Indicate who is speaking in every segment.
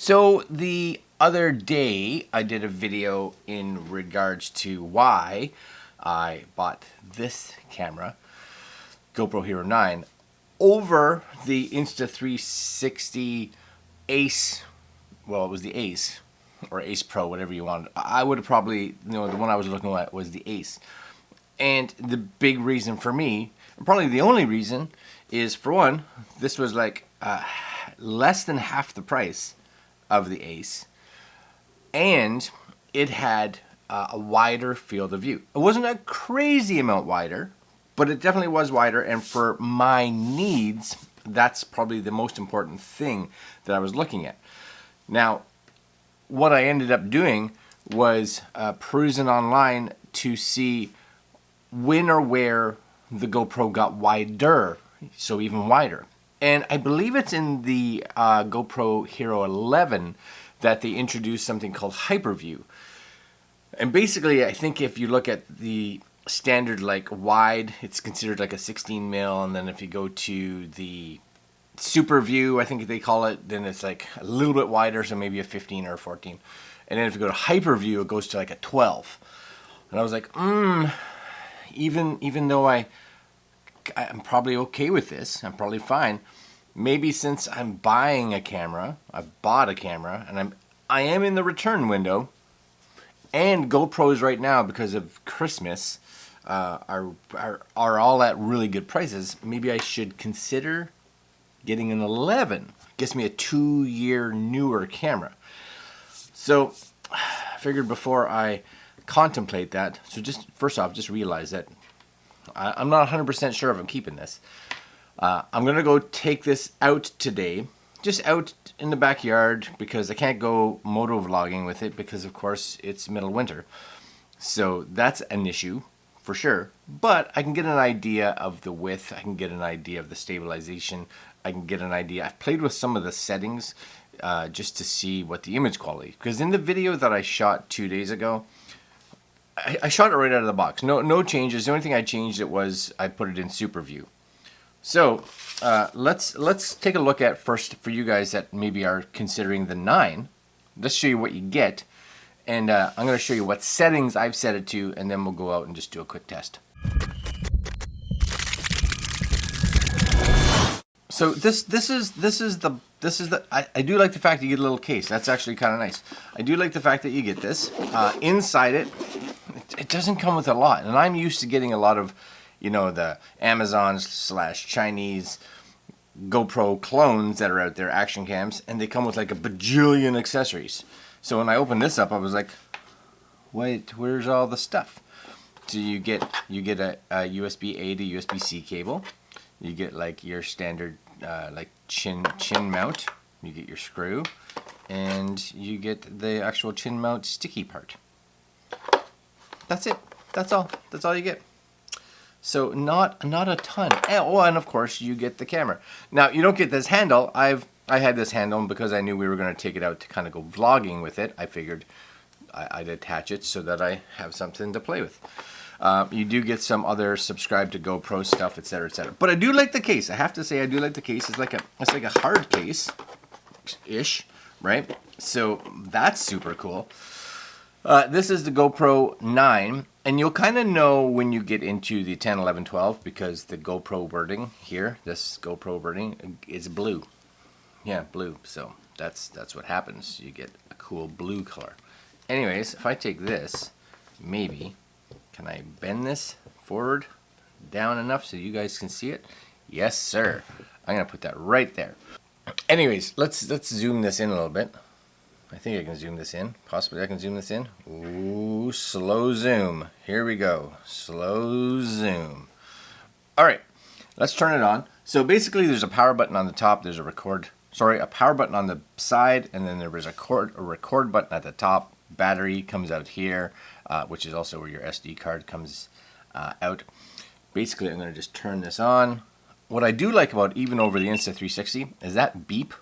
Speaker 1: So the other day I did a video in regards to why I bought this camera, GoPro Hero 9, over the Insta360 Ace. Well, it was the Ace or Ace Pro, whatever you wanted. I would have probably, the one I was looking at was the Ace. And the big reason for me, probably the only reason, is for one, this was like less than half the price of the Ace, and it had a wider field of view. It wasn't a crazy amount wider, but it definitely was wider, and for my needs, that's probably the most important thing that I was looking at. Now, what I ended up doing was perusing online to see when or where the GoPro got wider, so even wider. And I believe it's in the GoPro Hero 11 that they introduced something called Hyperview. And basically, I think if you look at the standard like wide, it's considered like a 16 mil, and then if you go to the Superview, I think they call it, then it's like a little bit wider, so maybe a 15 or a 14. And then if you go to Hyperview, it goes to like a 12. And I was like, even though I'm probably okay with this, I'm probably fine. Maybe since I'm buying a camera, I bought a camera, and I am in the return window, and GoPros right now, because of Christmas, are all at really good prices. Maybe I should consider getting an 11. Gets me a 2-year newer camera. So I figured before I contemplate that, so just first off, just realize that I'm not 100% sure if I'm keeping this. I'm going to go take this out today, just out in the backyard, because I can't go moto vlogging with it because, of course, it's middle winter. So that's an issue for sure. But I can get an idea of the width. I can get an idea of the stabilization. I can get an idea. I've played with some of the settings just to see what the image quality. Because in the video that I shot 2 days ago, I shot it right out of the box. No changes. The only thing I changed it was I put it in Superview. So let's take a look at first for you guys that maybe are considering the 9. Let's show you what you get, and I'm going to show you what settings I've set it to, and then we'll go out and just do a quick test. So this is the I do like the fact that you get a little case. That's actually kind of nice. I do like the fact that you get this inside it. It doesn't come with a lot, and I'm used to getting a lot of, the Amazon/Chinese GoPro clones that are out there, action cams, and they come with like a bajillion accessories. So when I opened this up, I was like, wait, where's all the stuff? So you get a USB-A to USB-C cable. You get like your standard like chin mount. You get your screw, and you get the actual chin mount sticky part. That's it. That's all. That's all you get. So not a ton. Oh, and of course you get the camera. Now you don't get this handle. I had this handle because I knew we were going to take it out to kind of go vlogging with it. I figured I'd attach it so that I have something to play with. You do get some other subscribe to GoPro stuff, etc., etc. But I do like the case. I have to say I do like the case. It's like a hard case, ish, right? So that's super cool. This is the GoPro 9, and you'll kind of know when you get into the 10, 11, 12 because the GoPro wording here, this GoPro wording, is blue. Yeah, blue. So that's what happens. You get a cool blue color. Anyways, if I take this, maybe, can I bend this forward, down enough so you guys can see it? Yes, sir. I'm going to put that right there. Anyways, let's zoom this in a little bit. I think I can zoom this in. Possibly I can zoom this in. Ooh, slow zoom. Here we go. Slow zoom. All right, let's turn it on. So basically there's a power button on the top. There's a power button on the side, and then there is a record button at the top. Battery comes out here, which is also where your SD card comes out. Basically, I'm going to just turn this on. What I do like about even over the Insta360 is that beep,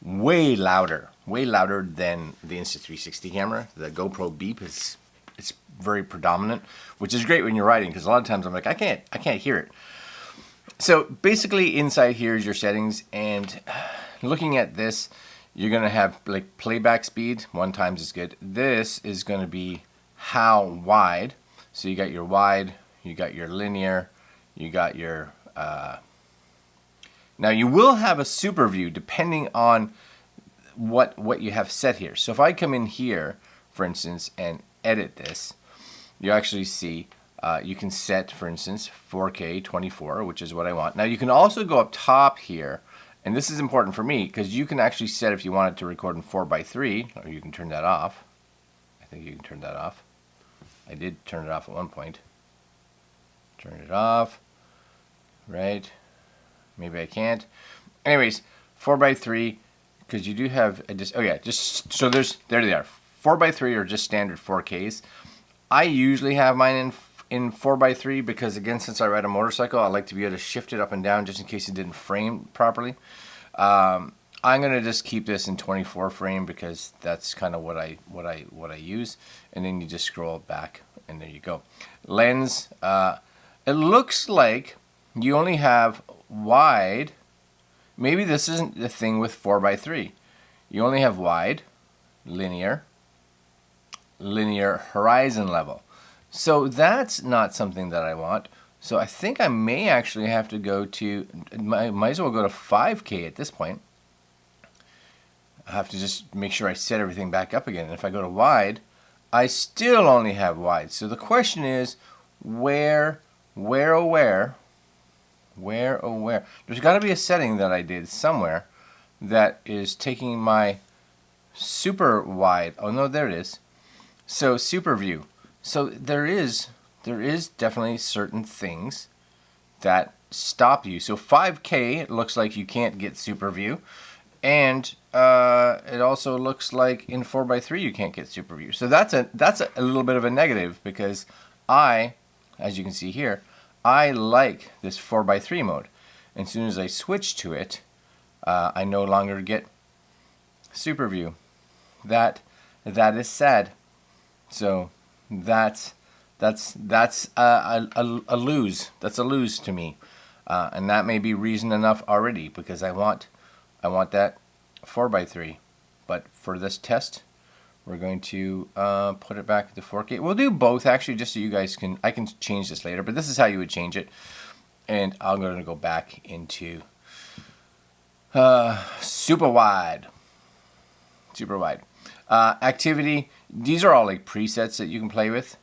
Speaker 1: way louder than the Insta360 camera. The GoPro beep it's very predominant, which is great when you're riding, because a lot of times I'm like, I can't hear it. So basically inside here is your settings, and looking at this, you're going to have like playback speed, 1 times is good. This is going to be how wide. So you got your wide, you got your linear, you got your... Now you will have a super view depending on what you have set here. So if I come in here, for instance, and edit this, you actually see you can set, for instance, 4K 24, which is what I want. Now you can also go up top here, and this is important for me because you can actually set if you want it to record in 4:3, or you can turn that off. I think you can turn that off. I did turn it off at one point. Turn it off, right? Maybe I can't. Anyways, 4:3, because you do have a just so there they are. 4:3 are just standard 4Ks. I usually have mine in 4:3 because, again, since I ride a motorcycle, I like to be able to shift it up and down just in case it didn't frame properly. I'm gonna just keep this in 24 frame because that's kind of what I use. And then you just scroll back, and there you go. Lens. It looks like you only have wide. Maybe this isn't the thing with 4:3. You only have wide, linear horizon level. So that's not something that I want. So I think I may actually have to go to, might as well go to 5K at this point. I have to just make sure I set everything back up again. And if I go to wide, I still only have wide. So the question is, where? There's got to be a setting that I did somewhere that is taking my super wide. Oh no, there it is. So Superview. So there is definitely certain things that stop you. So 5K, it looks like you can't get Superview, and it also looks like in 4:3 you can't get Superview. So that's a little bit of a negative because as you can see here, I like this 4:3 mode. And as soon as I switch to it, I no longer get Superview. That is sad. So that's a lose. That's a lose to me, and that may be reason enough already because I want that 4:3. But for this test, we're going to put it back to 4K. We'll do both actually, just so you guys can. I can change this later, but this is how you would change it. And I'm going to go back into super wide. Activity. These are all like presets that you can play with.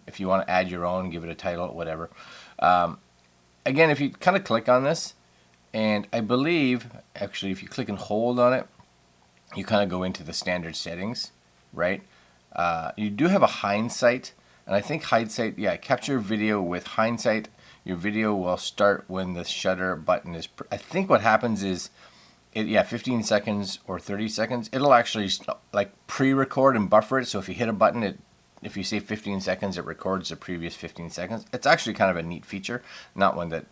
Speaker 1: If you want to add your own, give it a title, whatever. Again, if you kind of click on this, and I believe actually if you click and hold on it, you kind of go into the standard settings, right? You do have a hindsight, and I think hindsight, yeah, capture video with hindsight. Your video will start when the shutter button is. I think what happens is, 15 seconds or 30 seconds. It'll actually like pre-record and buffer it. So if you hit a button, if you say 15 seconds, it records the previous 15 seconds. It's actually kind of a neat feature, not one that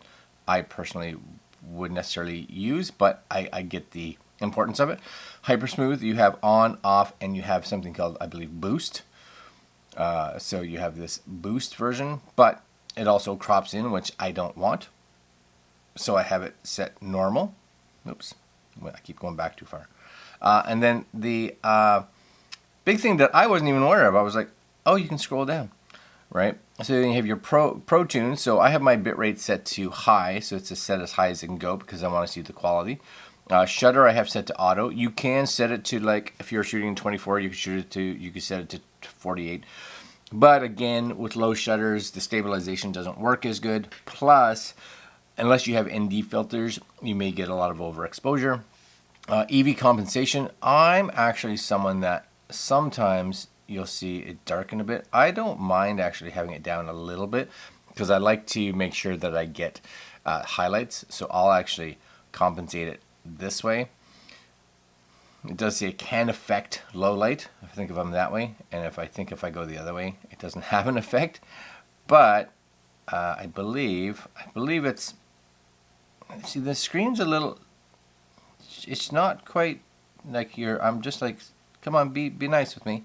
Speaker 1: I personally would necessarily use, but I get the importance of it. Hypersmooth, you have on, off, and you have something called, I believe, boost. So you have this boost version, but it also crops in, which I don't want. So I have it set normal. Oops. I keep going back too far. And then the big thing that I wasn't even aware of, I was like, oh, you can scroll down, right? So then you have your Pro Tune. So I have my bitrate set to high, so it's set as high as it can go because I want to see the quality. Shutter I have set to auto. You can set it to, like, if you're shooting 24, you can set it to 48. But again, with low shutters, the stabilization doesn't work as good. Plus, unless you have ND filters, you may get a lot of overexposure. EV compensation, I'm actually someone that sometimes you'll see it darken a bit. I don't mind actually having it down a little bit because I like to make sure that I get highlights. So I'll actually compensate it this way. It does say it can affect low light, if I think of them that way. And if I go the other way, it doesn't have an effect. But I believe it's, see, the screen's a little, it's not quite like I'm just like, come on, be nice with me.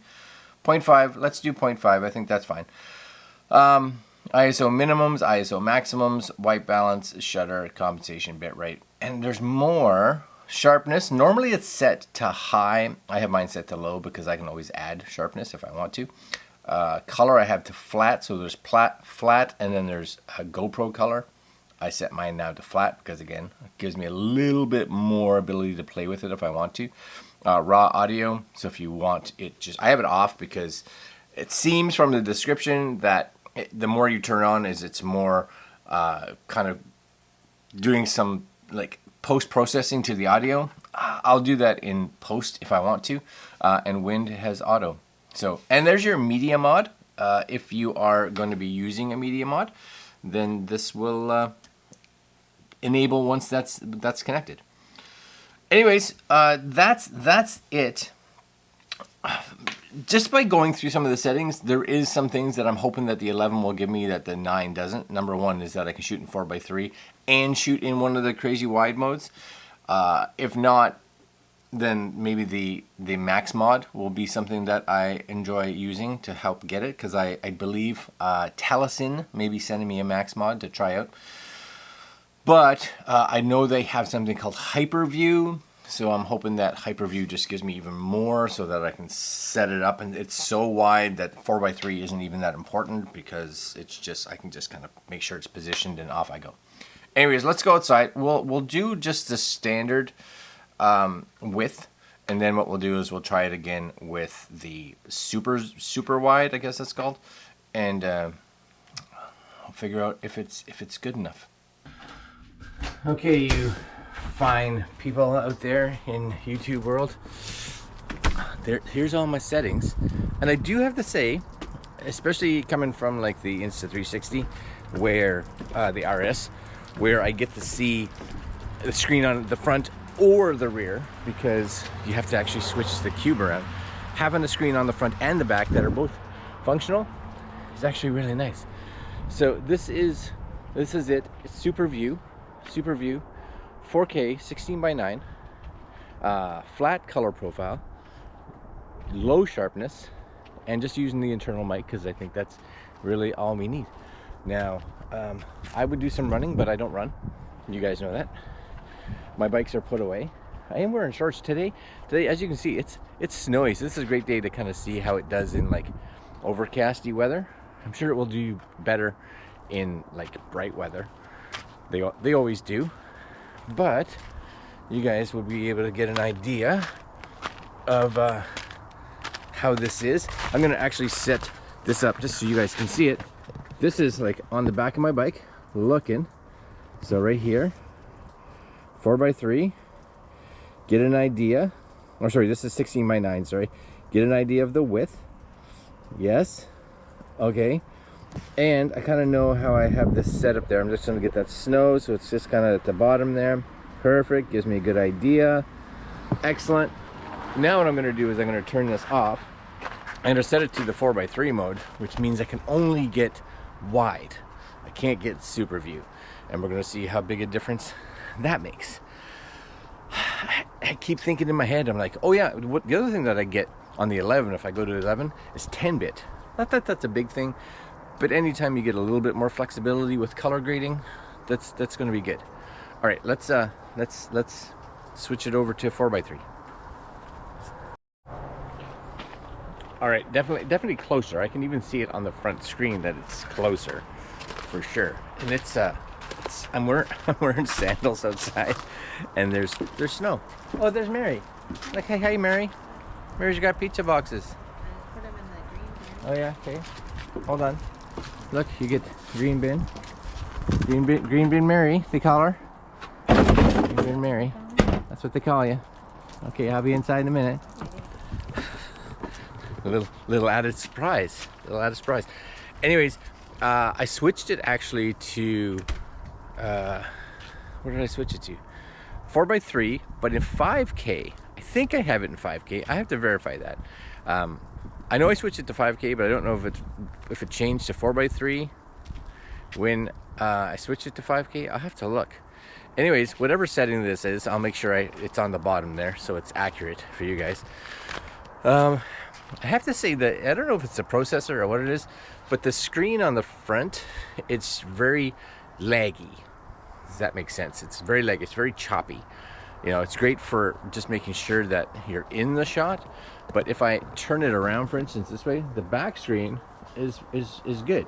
Speaker 1: 0.5, let's do 0.5, I think that's fine. ISO minimums, ISO maximums, white balance, shutter, compensation, bitrate. And there's more. Sharpness, normally it's set to high. I have mine set to low because I can always add sharpness if I want to. Color I have to flat, so there's flat, and then there's a GoPro color. I set mine now to flat because, again, it gives me a little bit more ability to play with it if I want to. Raw audio, so if you want it, I have it off because it seems from the description that the more you turn on it's more kind of doing some like post-processing to the audio. I'll do that in post if I want to, and Wind has auto. So, and there's your media mod. If you are going to be using a media mod, then this will enable once that's connected. Anyways, that's it. Just by going through some of the settings, there is some things that I'm hoping that the 11 will give me that the 9 doesn't. Number one is that I can shoot in 4x3 and shoot in one of the crazy wide modes. If not, then maybe the max mod will be something that I enjoy using to help get it, because I believe Telesin may be sending me a max mod to try out. But I know they have something called Hyperview, so I'm hoping that Hyperview just gives me even more so that I can set it up, and it's so wide that 4x3 isn't even that important, because it's just, I can just kind of make sure it's positioned and off I go. Anyways, let's go outside. We'll do just the standard width, and then what we'll do is we'll try it again with the super wide, I guess that's called, and I'll figure out if it's good enough. Okay, you fine people out there in YouTube world, here's all my settings, and I do have to say, especially coming from like the Insta360, where the RS, where I get to see the screen on the front or the rear, because you have to actually switch the cube around. Having a screen on the front and the back that are both functional is actually really nice. So this is it. It's Superview 4K 16:9, flat color profile, low sharpness, and just using the internal mic because I think that's really all we need. Now, I would do some running, but I don't run. You guys know that. My bikes are put away. I am wearing shorts today. Today, as you can see, it's snowy, so this is a great day to kind of see how it does in like overcasty weather. I'm sure it will do better in like bright weather. They always do, but you guys will be able to get an idea of how this is. I'm gonna actually set this up just so you guys can see it. This is like on the back of my bike, looking. So right here, 4x3. Get an idea. Oh, sorry, this is 16:9. Sorry. Get an idea of the width. Yes. Okay. And I kind of know how I have this set up there. I'm just going to get that snow, so it's just kind of at the bottom there. Perfect. Gives me a good idea. Excellent. Now what I'm going to do is I'm going to turn this off. I'm going to set it to the 4x3 mode, which means I can only get wide. I can't get super view. And we're going to see how big a difference that makes. I keep thinking in my head, I'm like, oh yeah, the other thing that I get on the 11, if I go to 11, is 10-bit. Not that that's a big thing, but anytime you get a little bit more flexibility with color grading, that's going to be good. All right, let's switch it over to 4x3. All right, definitely closer. I can even see it on the front screen that it's closer, for sure. And I'm wearing sandals outside, and there's snow. Oh, there's Mary. Like, hey, Mary. Mary's got pizza boxes.
Speaker 2: Put them in the green bin.
Speaker 1: Oh yeah, okay. Hold on. Look, you get green bin. Green bin Mary, they call her. Green bin Mary. That's what they call you. Okay, I'll be inside in a minute. A little added surprise. Anyways, I switched it actually to what did I switch it to? 4x3, but in 5K. I think I have it in 5K. I have to verify that. I know I switched it to 5K, but I don't know if it changed to 4x3 when I switched it to 5K. I'll have to look. Anyways, whatever setting this is, I'll make sure it's on the bottom there so it's accurate for you guys. I have to say that I don't know if it's a processor or what it is, but the screen on the front, it's very laggy. Does that make sense? It's very laggy. It's very choppy. You know, it's great for just making sure that you're in the shot. But if I turn it around, for instance, this way, the back screen is good.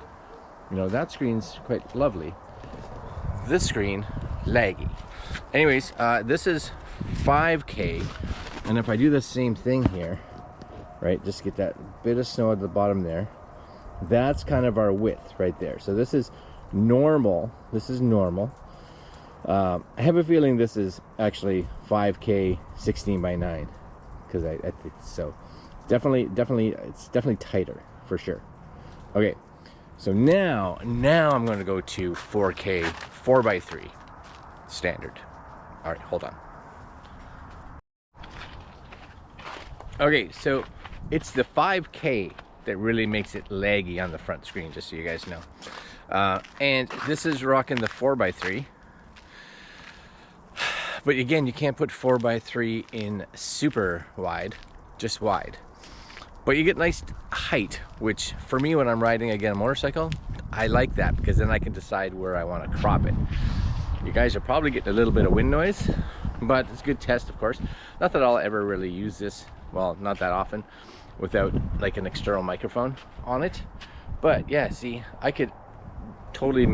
Speaker 1: You know, that screen's quite lovely. This screen, laggy. Anyways, this is 5K, and if I do the same thing here, right, just get that bit of snow at the bottom there, that's kind of our width right there. So this is normal. This is normal. I have a feeling this is actually 5K 16:9, because I think so. Definitely, it's definitely tighter for sure. Okay, so now I'm going to go to 4K 4:3 standard. All right, hold on. Okay, so it's the 5K that really makes it laggy on the front screen, just so you guys know. And this is rocking the 4:3. But again, you can't put 4:3 in super wide, just wide. But you get nice height, which for me, when I'm riding again a motorcycle, I like that, because then I can decide where I want to crop it. You guys are probably getting a little bit of wind noise, but it's a good test, of course. Not that I'll ever really use this, well, not that often, without like an external microphone on it. But yeah, see, I could totally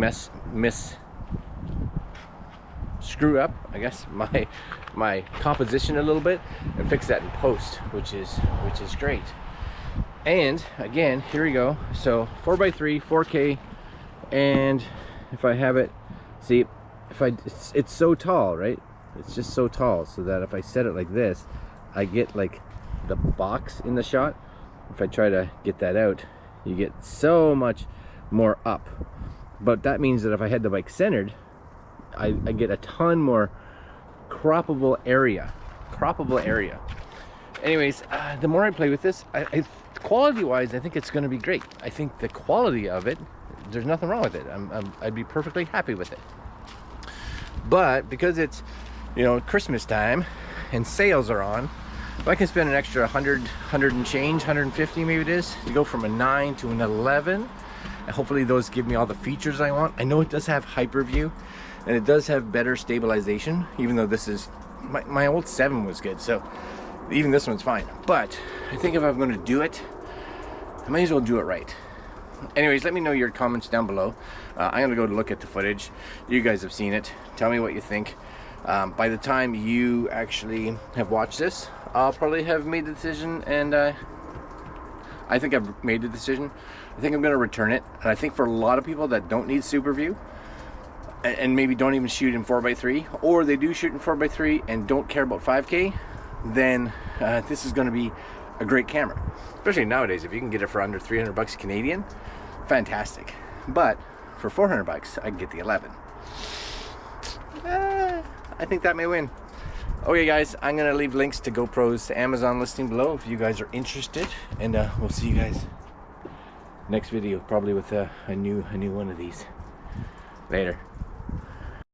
Speaker 1: screw up, I guess, my composition a little bit, and fix that in post, which is great. And again, here we go. So 4:3, 4K, and if I have it, see, it's so tall, right? It's just so tall, so that if I set it like this, I get like the box in the shot. If I try to get that out, you get so much more up. But that means that if I had the bike centered, I get a ton more croppable area. Anyways, the more I play with this, quality-wise, I think it's going to be great. I think the quality of it, there's nothing wrong with it. I'd be perfectly happy with it. But because it's, you know, Christmas time and sales are on, if I can spend an extra 100 and change, 150 maybe it is, to go from a 9 to an 11, and hopefully those give me all the features I want. I know it does have Hyperview, and it does have better stabilization, even though this is, my old 7 was good, so even this one's fine. But I think if I'm going to do it, I might as well do it right. Anyways, let me know your comments down below. I'm going to go look at the footage. You guys have seen it. Tell me what you think. By the time you actually have watched this, I'll probably have made the decision, and I think I've made the decision. I think I'm going to return it, and I think for a lot of people that don't need Superview, and maybe don't even shoot in 4:3, or they do shoot in 4:3 and don't care about 5K, then this is going to be a great camera. Especially nowadays, if you can get it for under 300 bucks Canadian, fantastic. But for 400 bucks, I can get the 11. I think that may win. Okay guys, I'm going to leave links to GoPro's Amazon listing below if you guys are interested, and we'll see you guys next video, probably with a new one of these. Later.